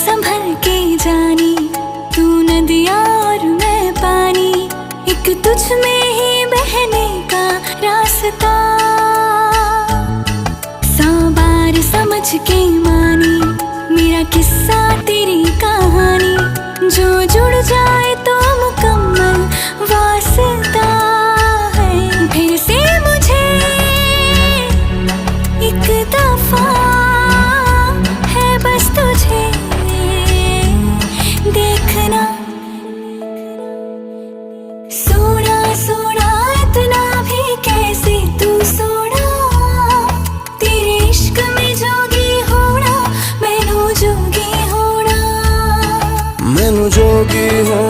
संभल के जानी, तू नदियाँ और मैं पानी, एक तुझ में ही बहने का रास्ता। 100 बार समझ के मानी मेरा किस्सा तेरी कहानी, जो जुड़ जाए तो मुकम्मल वास्ता है। फिर से मुझे एक दफा है बस तुझे देखना। सोना सोना इतना भी कैसे तू सोना, तेरे इश्क में जोगी होना, मैनू जोगी होना। मैनू जोगी हो